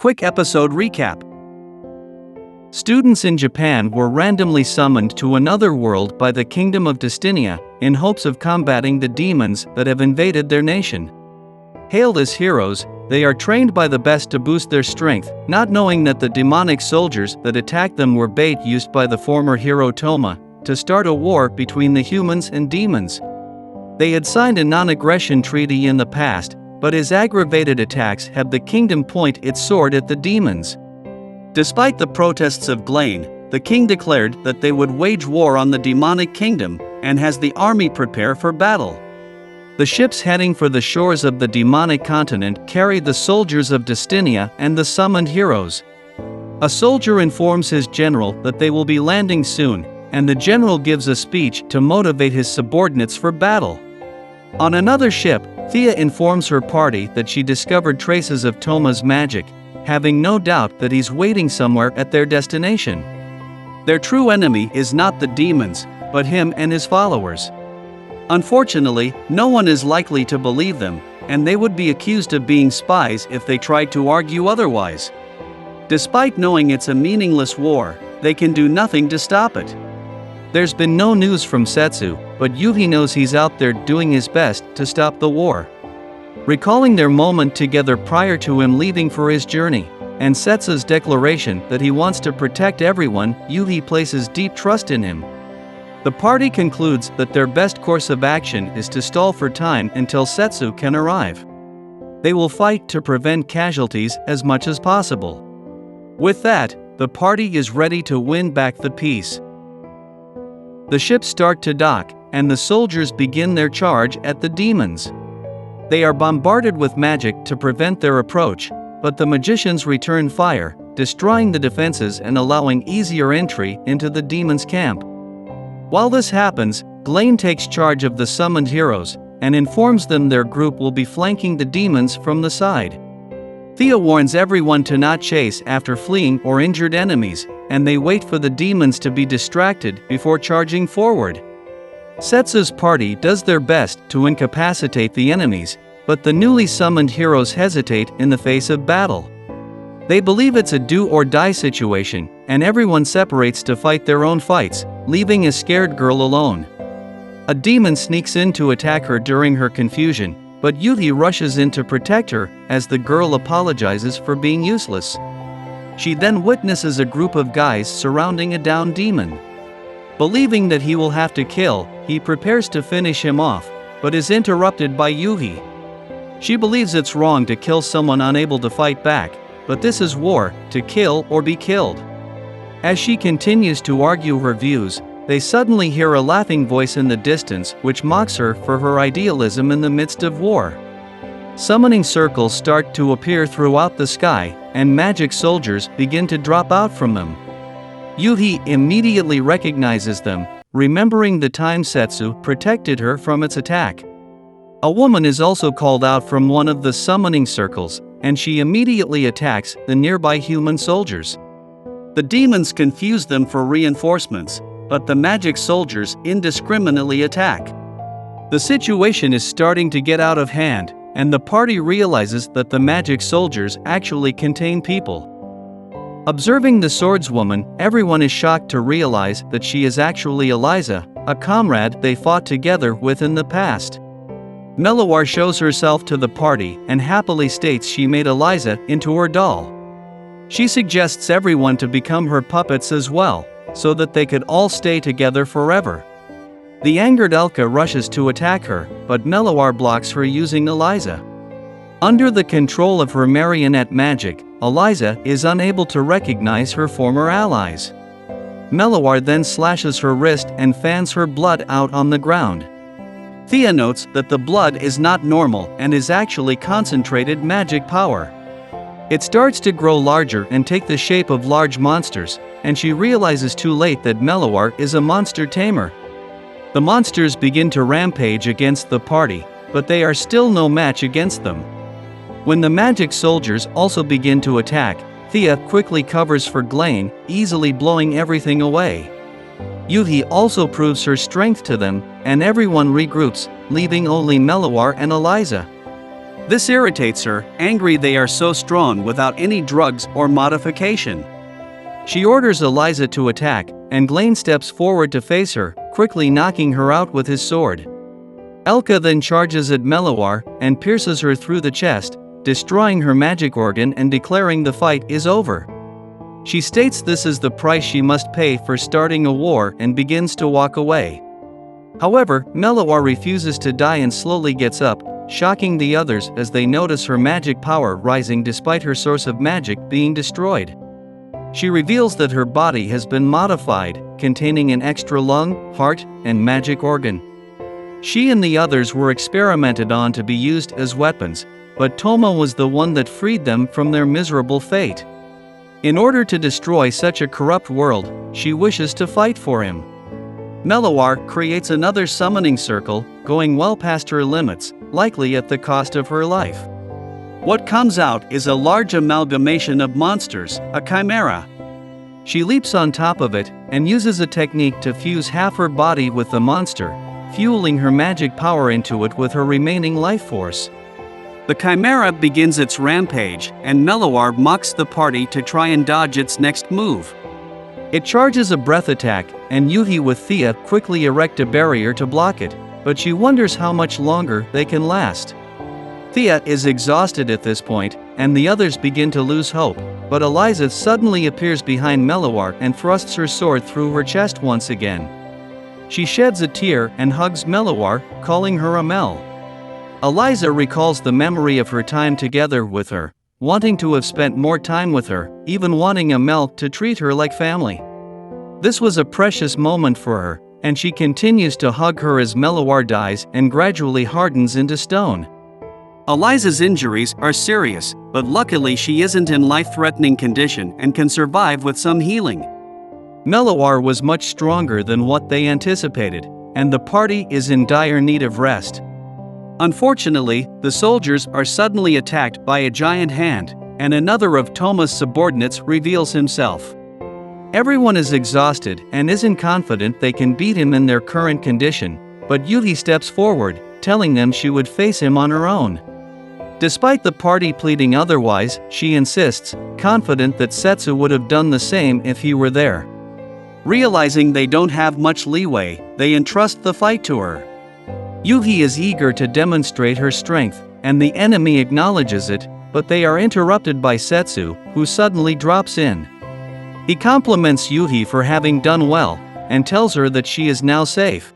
Quick episode recap. Students in Japan were randomly summoned to another world by the Kingdom of Destinia, in hopes of combating the demons that have invaded their nation. Hailed as heroes, they are trained by the best to boost their strength, not knowing that the demonic soldiers that attacked them were bait used by the former hero Toma, to start a war between the humans and demons. They had signed a non-aggression treaty in the past, but his aggravated attacks had the kingdom point its sword at the demons. Despite the protests of Glain, the king declared that they would wage war on the demonic kingdom, and has the army prepare for battle. The ships heading for the shores of the demonic continent carried the soldiers of Destinia and the summoned heroes. A soldier informs his general that they will be landing soon, and the general gives a speech to motivate his subordinates for battle. On another ship, Thea informs her party that she discovered traces of Toma's magic, having no doubt that he's waiting somewhere at their destination. Their true enemy is not the demons, but him and his followers. Unfortunately, no one is likely to believe them, and they would be accused of being spies if they tried to argue otherwise. Despite knowing it's a meaningless war, they can do nothing to stop it. There's been no news from Setsu, but Yuhi knows he's out there doing his best to stop the war. Recalling their moment together prior to him leaving for his journey, and Setsu's declaration that he wants to protect everyone, Yuhi places deep trust in him. The party concludes that their best course of action is to stall for time until Setsu can arrive. They will fight to prevent casualties as much as possible. With that, the party is ready to win back the peace. The ships start to dock, and the soldiers begin their charge at the demons. They are bombarded with magic to prevent their approach, but the magicians return fire, destroying the defenses and allowing easier entry into the demons' camp. While this happens, Glain takes charge of the summoned heroes, and informs them their group will be flanking the demons from the side. Thea warns everyone to not chase after fleeing or injured enemies, and they wait for the demons to be distracted before charging forward. Setsu's party does their best to incapacitate the enemies, but the newly summoned heroes hesitate in the face of battle. They believe it's a do-or-die situation, and everyone separates to fight their own fights, leaving a scared girl alone. A demon sneaks in to attack her during her confusion, but Yuhi rushes in to protect her, as the girl apologizes for being useless. She then witnesses a group of guys surrounding a downed demon. Believing that he will have to kill, he prepares to finish him off, but is interrupted by Yuhi. She believes it's wrong to kill someone unable to fight back, but this is war, to kill or be killed. As she continues to argue her views, they suddenly hear a laughing voice in the distance which mocks her for her idealism in the midst of war. Summoning circles start to appear throughout the sky, and magic soldiers begin to drop out from them. Yuhi immediately recognizes them, remembering the time Setsu protected her from its attack. A woman is also called out from one of the summoning circles, and she immediately attacks the nearby human soldiers. The demons confuse them for reinforcements, but the magic soldiers indiscriminately attack. The situation is starting to get out of hand, and the party realizes that the magic soldiers actually contain people. Observing the swordswoman, everyone is shocked to realize that she is actually Eliza, a comrade they fought together with in the past. Melawar shows herself to the party and happily states she made Eliza into her doll. She suggests everyone to become her puppets as well, so that they could all stay together forever. The angered Elka rushes to attack her, but Melawar blocks her using Eliza. Under the control of her marionette magic, Eliza is unable to recognize her former allies. Melawar then slashes her wrist and fans her blood out on the ground. Thea notes that the blood is not normal and is actually concentrated magic power. It starts to grow larger and take the shape of large monsters, and she realizes too late that Melawar is a monster tamer. The monsters begin to rampage against the party, but they are still no match against them. When the magic soldiers also begin to attack, Thea quickly covers for Glain, easily blowing everything away. Yuhi also proves her strength to them, and everyone regroups, leaving only Melawar and Eliza. This irritates her, angry they are so strong without any drugs or modification. She orders Eliza to attack, and Glain steps forward to face her, quickly knocking her out with his sword. Elka then charges at Meloir and pierces her through the chest, destroying her magic organ and declaring the fight is over. She states this is the price she must pay for starting a war and begins to walk away. However, Meloir refuses to die and slowly gets up, shocking the others as they notice her magic power rising despite her source of magic being destroyed. She reveals that her body has been modified, containing an extra lung, heart, and magic organ. She and the others were experimented on to be used as weapons, but Toma was the one that freed them from their miserable fate. In order to destroy such a corrupt world, she wishes to fight for him. Meloir creates another summoning circle, going well past her limits, likely at the cost of her life. What comes out is a large amalgamation of monsters, a chimera. She leaps on top of it, and uses a technique to fuse half her body with the monster, fueling her magic power into it with her remaining life force. The chimera begins its rampage, and Meloir mocks the party to try and dodge its next move. It charges a breath attack, and Yuhi with Thea quickly erect a barrier to block it, but she wonders how much longer they can last. Thea is exhausted at this point, and the others begin to lose hope, but Eliza suddenly appears behind Meloir and thrusts her sword through her chest once again. She sheds a tear and hugs Meloir, calling her Amel. Eliza recalls the memory of her time together with her, wanting to have spent more time with her, even wanting Amel to treat her like family. This was a precious moment for her, and she continues to hug her as Meloir dies and gradually hardens into stone. Eliza's injuries are serious, but luckily she isn't in life-threatening condition and can survive with some healing. Meloir was much stronger than what they anticipated, and the party is in dire need of rest. Unfortunately, the soldiers are suddenly attacked by a giant hand, and another of Toma's subordinates reveals himself. Everyone is exhausted and isn't confident they can beat him in their current condition, but Yuhi steps forward, telling them she would face him on her own. Despite the party pleading otherwise, she insists, confident that Setsu would have done the same if he were there. Realizing they don't have much leeway, they entrust the fight to her. Yuhi is eager to demonstrate her strength, and the enemy acknowledges it, but they are interrupted by Setsu, who suddenly drops in. He compliments Yuhi for having done well, and tells her that she is now safe.